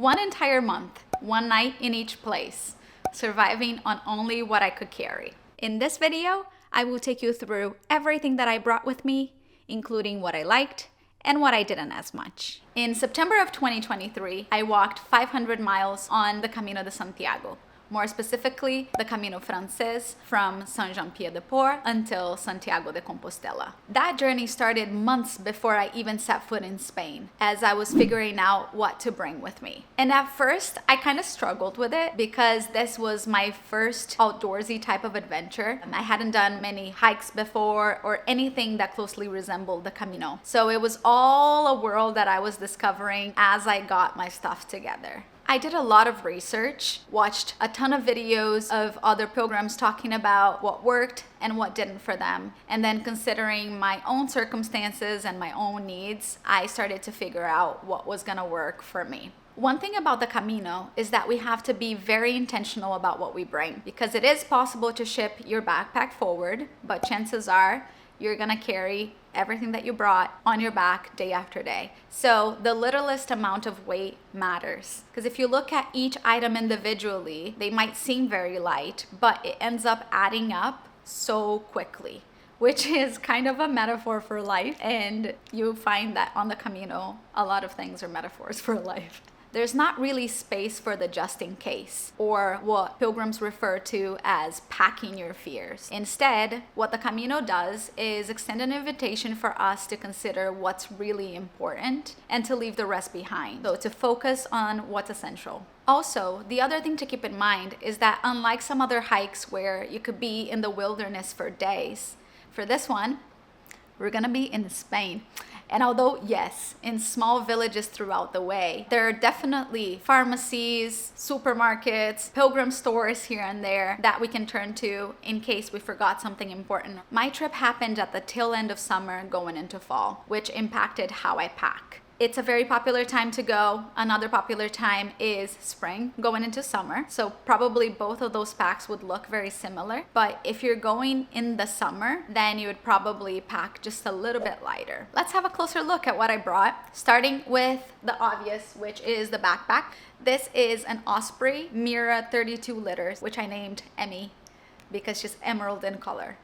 1 entire month, 1 night in each place, surviving on only what I could carry. In this video, I will take you through everything that I brought with me, including what I liked and what I didn't as much. In September of 2023, I walked 500 miles on the Camino de Santiago. More specifically, the Camino Frances from Saint-Jean-Pied-de-Port until Santiago de Compostela. That journey started months before I even set foot in Spain, as I was figuring out what to bring with me. And at first, I kind of struggled with it because this was my first outdoorsy type of adventure. I hadn't done many hikes before or anything that closely resembled the Camino. So it was all a world that I was discovering as I got my stuff together. I did a lot of research, watched a ton of videos of other pilgrims talking about what worked and what didn't for them. And then considering my own circumstances and my own needs, I started to figure out what was gonna work for me. One thing about the Camino is that we have to be very intentional about what we bring, because it is possible to ship your backpack forward, but chances are you're gonna carry everything that you brought on your back day after day. So the littlest amount of weight matters. Because if you look at each item individually, they might seem very light, but it ends up adding up so quickly, which is kind of a metaphor for life. And you find that on the Camino, a lot of things are metaphors for life. There's not really space for the just in case, or what pilgrims refer to as packing your fears. Instead, what the Camino does is extend an invitation for us to consider what's really important and to leave the rest behind. So to focus on what's essential. Also, the other thing to keep in mind is that unlike some other hikes where you could be in the wilderness for days, for this one, we're gonna be in Spain. And although, yes, in small villages throughout the way, there are definitely pharmacies, supermarkets, pilgrim stores here and there that we can turn to in case we forgot something important. My trip happened at the tail end of summer going into fall, which impacted how I pack. It's a very popular time to go. Another popular time is spring, going into summer. So probably both of those packs would look very similar. But if you're going in the summer, then you would probably pack just a little bit lighter. Let's have a closer look at what I brought, starting with the obvious, which is the backpack. This is an Osprey Mira 32 liters, which I named Emmy because she's emerald in color.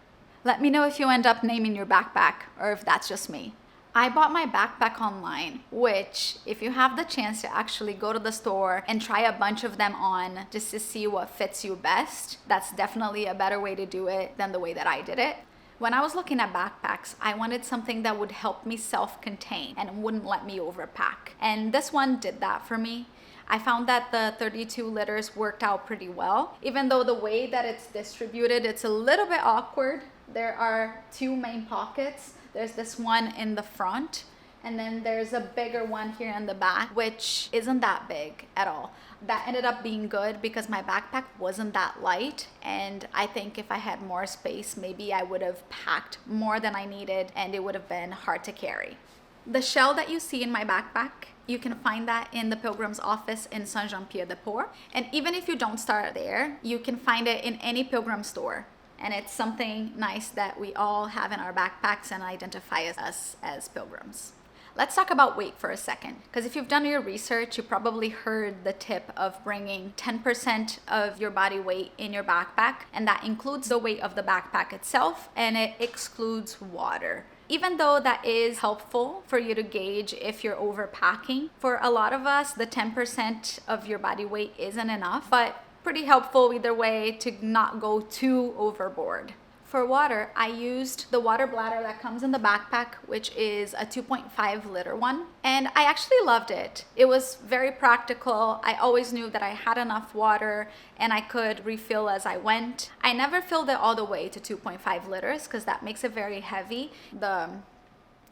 Let me know if you end up naming your backpack or if that's just me. I bought my backpack online, which if you have the chance to actually go to the store and try a bunch of them on just to see what fits you best, that's definitely a better way to do it than the way that I did it. When I was looking at backpacks, I wanted something that would help me self-contain and wouldn't let me overpack. And this one did that for me. I found that the 32 liters worked out pretty well. Even though the way that it's distributed, it's a little bit awkward. There are 2 main pockets. There's this one in the front, and then there's a bigger one here in the back, which isn't that big at all. That ended up being good because my backpack wasn't that light, and I think if I had more space, maybe I would have packed more than I needed, and it would have been hard to carry. The shell that you see in my backpack, you can find that in the Pilgrim's office in Saint-Jean-Pied-de-Port. And even if you don't start there, you can find it in any Pilgrim store. And it's something nice that we all have in our backpacks and identify us as pilgrims. Let's talk about weight for a second, because if you've done your research, you probably heard the tip of bringing 10% of your body weight in your backpack, and that includes the weight of the backpack itself, and it excludes water. Even though that is helpful for you to gauge if you're overpacking, for a lot of us, the 10% of your body weight isn't enough, but pretty helpful either way to not go too overboard. For water, I used the water bladder that comes in the backpack, which is a 2.5 liter one. And I actually loved it. It was very practical. I always knew that I had enough water and I could refill as I went. I never filled it all the way to 2.5 liters because that makes it very heavy.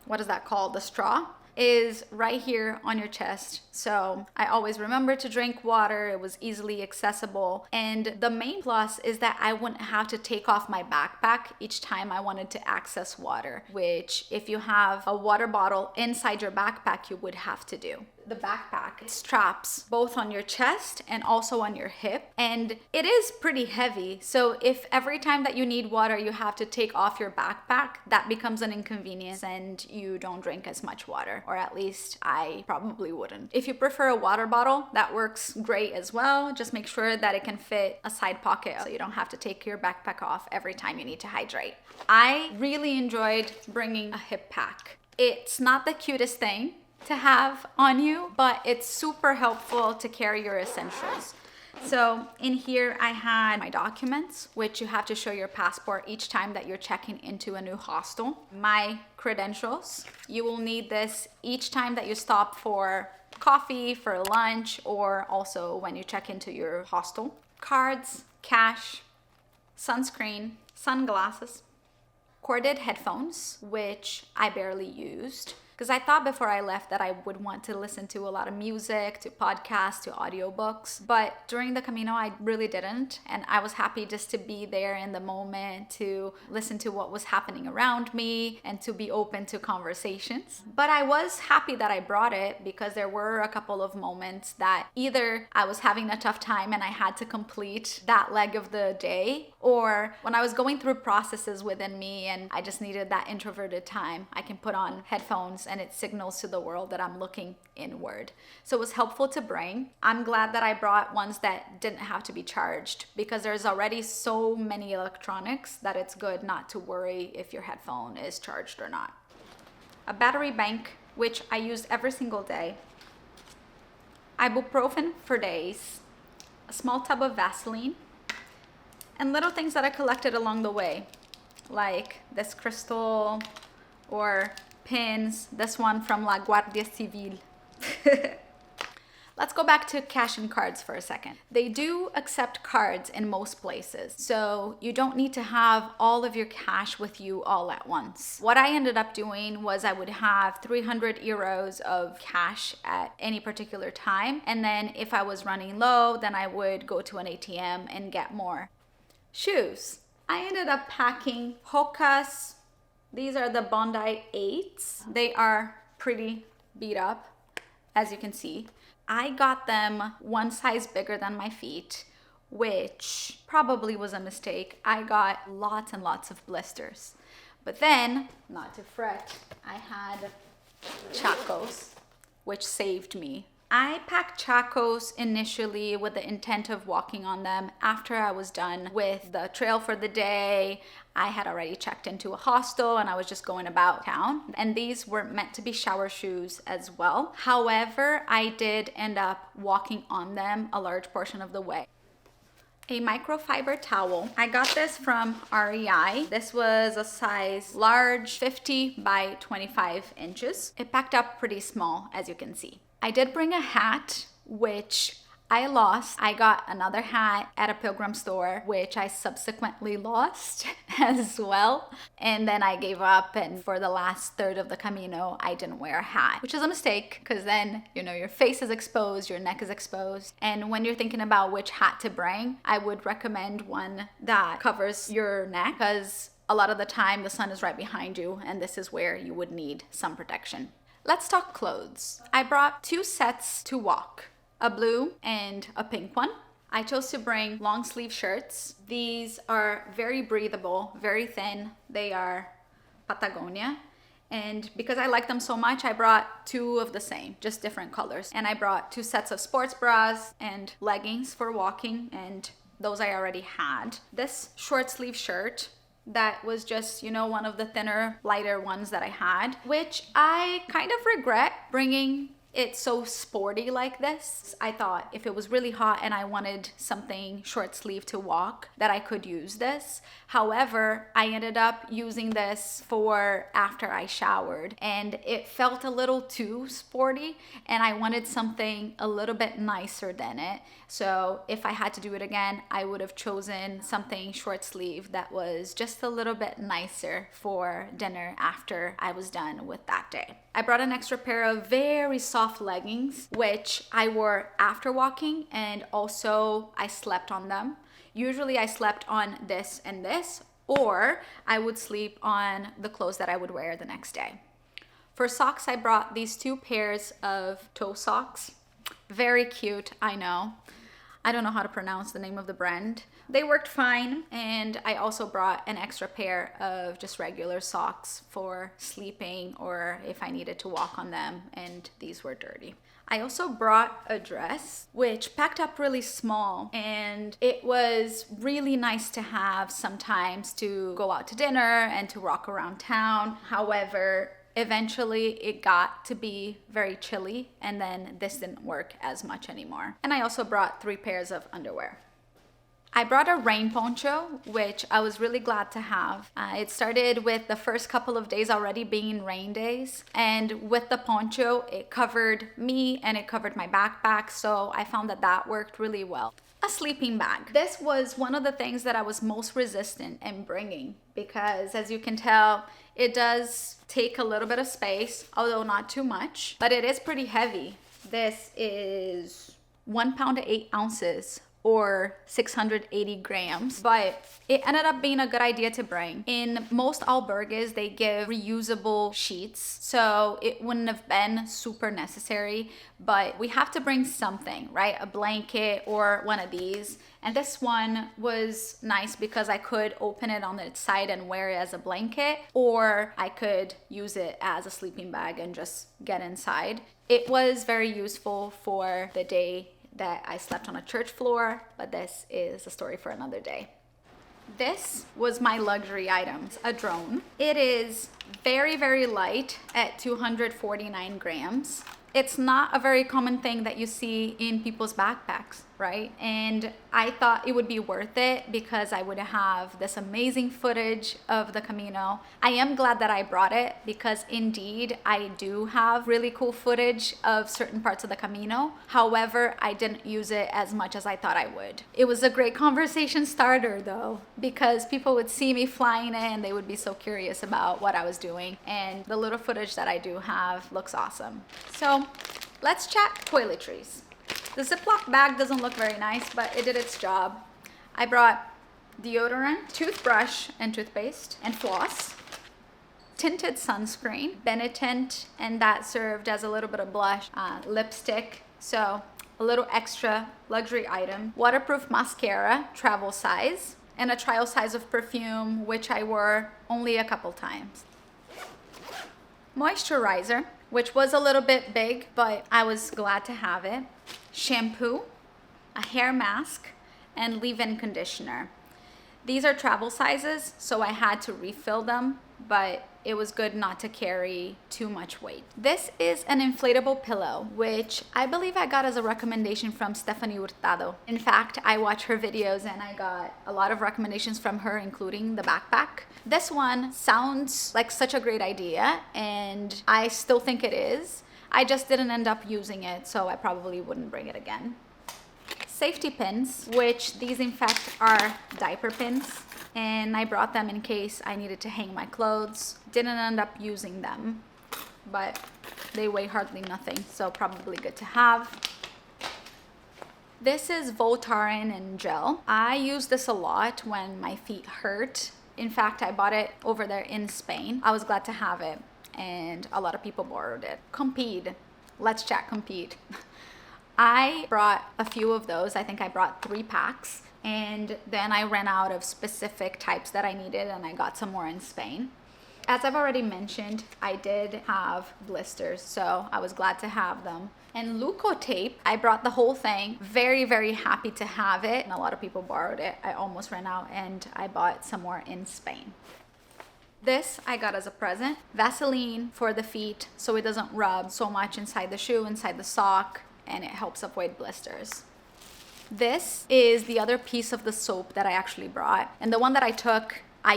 What is that called? The straw is right here on your chest. So I always remember to drink water. It was easily accessible. And the main plus is that I wouldn't have to take off my backpack each time I wanted to access water, which if you have a water bottle inside your backpack, you would have to do. the backpack. It straps both on your chest and also on your hip, and it is pretty heavy. So if every time that you need water you have to take off your backpack, that becomes an inconvenience and you don't drink as much water, or at least I probably wouldn't. If you prefer a water bottle, that works great as well. Just make sure that it can fit a side pocket so you don't have to take your backpack off every time you need to hydrate. I really enjoyed bringing a hip pack. It's not the cutest thing to have on you, but it's super helpful to carry your essentials. So in here I had my documents, which you have to show your passport each time that you're checking into a new hostel. My credentials, you will need this each time that you stop for coffee, for lunch, or also when you check into your hostel. Cards, cash, sunscreen, sunglasses, corded headphones, which I barely used, because I thought before I left that I would want to listen to a lot of music, to podcasts, to audiobooks. But during the Camino, I really didn't. And I was happy just to be there in the moment, to listen to what was happening around me and to be open to conversations. But I was happy that I brought it, because there were a couple of moments that either I was having a tough time and I had to complete that leg of the day, or when I was going through processes within me and I just needed that introverted time, I can put on headphones and it signals to the world that I'm looking inward. So it was helpful to bring. I'm glad that I brought ones that didn't have to be charged, because there's already so many electronics that it's good not to worry if your headphone is charged or not. A battery bank, which I use every single day. Ibuprofen for days. A small tub of Vaseline. And little things that I collected along the way, like this crystal or pins, this one from La Guardia Civil. Let's go back to cash and cards for a second. They do accept cards in most places, so you don't need to have all of your cash with you all at once. What I ended up doing was I would have 300 euros of cash at any particular time, and then if I was running low, then I would go to an ATM and get more. Shoes. I ended up packing Hokas. These are the Bondi 8s. They are pretty beat up, as you can see. I got them one size bigger than my feet, which probably was a mistake. I got lots and lots of blisters. But then, not to fret, I had Chacos, which saved me. I packed Chacos initially with the intent of walking on them after I was done with the trail for the day. I had already checked into a hostel and I was just going about town. And these were meant to be shower shoes as well. However, I did end up walking on them a large portion of the way. A microfiber towel. I got this from REI. This was a size large, 50 by 25 inches. It packed up pretty small, as you can see. I did bring a hat, which I lost. I got another hat at a Pilgrim store, which I subsequently lost as well. And then I gave up, and for the last third of the Camino, I didn't wear a hat, which is a mistake, because then, your face is exposed, your neck is exposed. And when you're thinking about which hat to bring, I would recommend one that covers your neck, because a lot of the time the sun is right behind you, and this is where you would need some protection. Let's talk clothes. I brought 2 sets to walk, a blue and a pink one. I chose to bring long sleeve shirts. These are very breathable, very thin. They are Patagonia. And because I like them so much, I brought 2 of the same, just different colors. And I brought 2 sets of sports bras and leggings for walking, and those I already had. This short sleeve shirt that was just, one of the thinner, lighter ones that I had, which I kind of regret bringing it so sporty like this. I thought if it was really hot and I wanted something short sleeve to walk, that I could use this. However, I ended up using this for after I showered, and it felt a little too sporty, and I wanted something a little bit nicer than it. So if I had to do it again, I would have chosen something short sleeve that was just a little bit nicer for dinner after I was done with that day. I brought an extra pair of very soft leggings, which I wore after walking, and also I slept on them. Usually I slept on this and this, or I would sleep on the clothes that I would wear the next day. For socks, I brought these 2 pairs of toe socks. Very cute, I know. I don't know how to pronounce the name of the brand. They worked fine, and I also brought an extra pair of just regular socks for sleeping or if I needed to walk on them and these were dirty. I also brought a dress which packed up really small, and it was really nice to have sometimes to go out to dinner and to walk around town. However, eventually it got to be very chilly, and then this didn't work as much anymore. And I also brought 3 pairs of underwear. I brought a rain poncho, which I was really glad to have. It started with the first couple of days already being rain days, and with the poncho, it covered me and it covered my backpack, so I found that that worked really well. A sleeping bag. This was one of the things that I was most resistant in bringing because, as you can tell, it does take a little bit of space, although not too much, but it is pretty heavy. This is 1 pound 8 ounces or 680 grams, but it ended up being a good idea to bring. In most albergues, they give reusable sheets, so it wouldn't have been super necessary, but we have to bring something, right? A blanket or one of these. And this one was nice because I could open it on its side and wear it as a blanket, or I could use it as a sleeping bag and just get inside. It was very useful for the day that I slept on a church floor, but this is a story for another day. This was my luxury items, a drone. It is very, very light at 249 grams. It's not a very common thing that you see in people's backpacks, right? And I thought it would be worth it because I would have this amazing footage of the Camino. I am glad that I brought it because indeed I do have really cool footage of certain parts of the Camino. However, I didn't use it as much as I thought I would. It was a great conversation starter though, because people would see me flying it and they would be so curious about what I was doing. And the little footage that I do have looks awesome. So let's chat toiletries. The Ziploc bag doesn't look very nice, but it did its job. I brought deodorant, toothbrush and toothpaste, and floss, tinted sunscreen, Benetint, and that served as a little bit of blush, lipstick, so a little extra luxury item, waterproof mascara, travel size, and a trial size of perfume, which I wore only a couple times. Moisturizer, which was a little bit big, but I was glad to have it. Shampoo, a hair mask, and leave-in conditioner. These are travel sizes, so I had to refill them, but it was good not to carry too much weight. This is an inflatable pillow, which I believe I got as a recommendation from Stephanie Hurtado. In fact, I watch her videos and I got a lot of recommendations from her, including the backpack. This one sounds like such a great idea, and I still think it is. I just didn't end up using it, so I probably wouldn't bring it again. Safety pins, which these in fact are diaper pins, and I brought them in case I needed to hang my clothes. Didn't end up using them, but they weigh hardly nothing, so probably good to have. This is Voltaren in gel. I use this a lot when my feet hurt. In fact, I bought it over there in Spain. I was glad to have it, and a lot of people borrowed it. Compeed. Let's chat Compeed. I brought a few of those. I think I brought 3 packs, and then I ran out of specific types that I needed, and I got some more in Spain. As I've already mentioned, I did have blisters, so I was glad to have them. And Leukotape, I brought the whole thing. Very, very happy to have it, and a lot of people borrowed it. I almost ran out, and I bought some more in Spain. This I got as a present. Vaseline for the feet so it doesn't rub so much inside the shoe, inside the sock, and it helps avoid blisters. This is the other piece of the soap that I actually brought, and the one that I took, I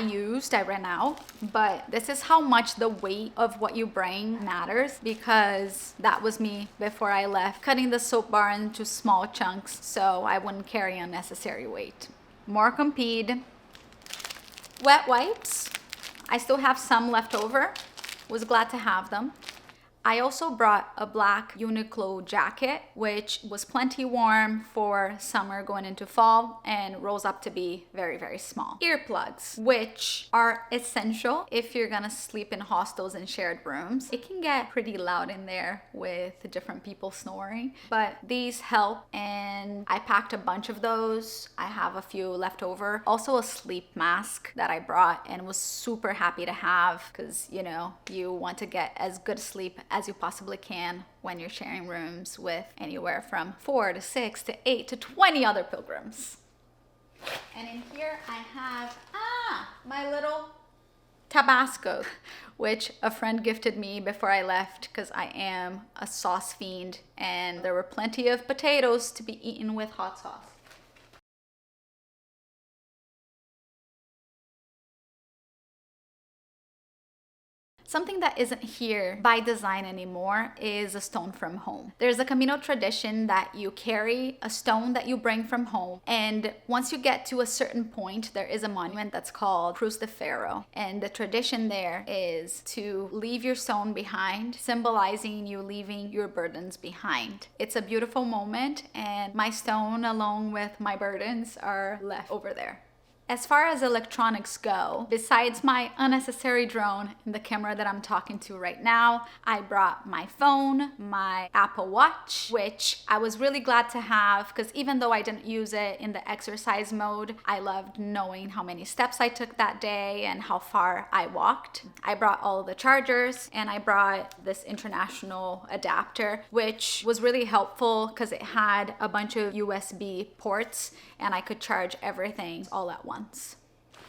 ran out, but this is how much the weight of what you bring matters, because that was me before I left, cutting the soap bar into small chunks so I wouldn't carry unnecessary weight. More Compeed. Wet wipes. I still have some left over. Was glad to have them. I also brought a black Uniqlo jacket, which was plenty warm for summer going into fall and rolls up to be very, very small. Earplugs, which are essential if you're gonna sleep in hostels and shared rooms. It can get pretty loud in there with different people snoring, but these help, and I packed a bunch of those. I have a few left over. Also a sleep mask that I brought and was super happy to have, because you know, you want to get as good sleep as you possibly can when you're sharing rooms with anywhere from 4 to 6 to 8 to 20 other pilgrims. And in here I have my little Tabasco, which a friend gifted me before I left because I am a sauce fiend, and there were plenty of potatoes to be eaten with hot sauce. Something that isn't here by design anymore is a stone from home. There's a Camino tradition that you carry a stone that you bring from home, and once you get to a certain point, there is a monument that's called Cruz de Ferro, and the tradition there is to leave your stone behind, symbolizing you leaving your burdens behind. It's a beautiful moment, and my stone along with my burdens are left over there. As far as electronics go, besides my unnecessary drone and the camera that I'm talking to right now, I brought my phone, my Apple Watch, which I was really glad to have because even though I didn't use it in the exercise mode, I loved knowing how many steps I took that day and how far I walked. I brought all the chargers, and I brought this international adapter, which was really helpful because it had a bunch of USB ports and I could charge everything all at once.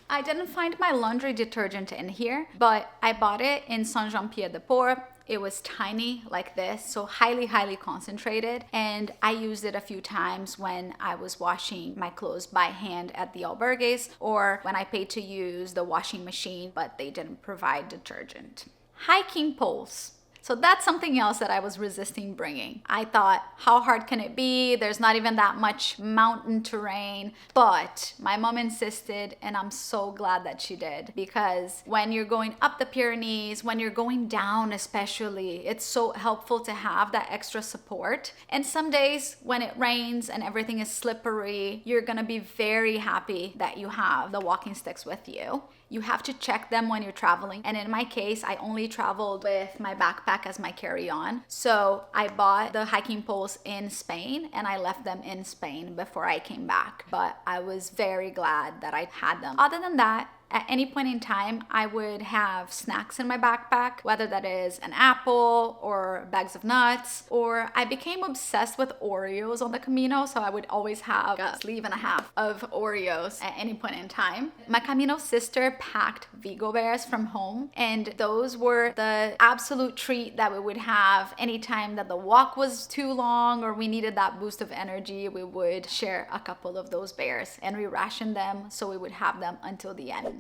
I didn't find my laundry detergent in here, but I bought it in Saint-Jean-Pied-de-Port. It was tiny like this, so highly, highly concentrated, and I used it a few times when I was washing my clothes by hand at the albergues or when I paid to use the washing machine, but they didn't provide detergent. Hiking poles. So that's something else that I was resisting bringing. I thought, how hard can it be? There's not even that much mountain terrain, but my mom insisted, and I'm so glad that she did, because when you're going up the Pyrenees, when you're going down especially, it's so helpful to have that extra support. And some days when it rains and everything is slippery, you're gonna be very happy that you have the walking sticks with you. You have to check them when you're traveling. And in my case, I only traveled with my backpack as my carry-on. So I bought the hiking poles in Spain and I left them in Spain before I came back. But I was very glad that I had them. Other than that, at any point in time, I would have snacks in my backpack, whether that is an apple or bags of nuts, or I became obsessed with Oreos on the Camino, so I would always have a sleeve and a half of Oreos at any point in time. My Camino sister packed Vigo bears from home, and those were the absolute treat that we would have anytime that the walk was too long or we needed that boost of energy. We would share a couple of those bears and we rationed them so we would have them until the end.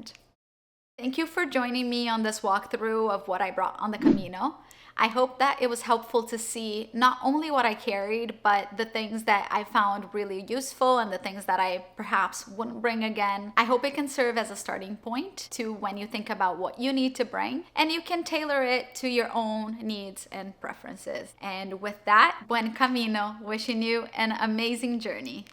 Thank you for joining me on this walkthrough of what I brought on the Camino. I hope that it was helpful to see not only what I carried, but the things that I found really useful and the things that I perhaps wouldn't bring again. I hope it can serve as a starting point to when you think about what you need to bring, and you can tailor it to your own needs and preferences. And with that, buen camino, wishing you an amazing journey.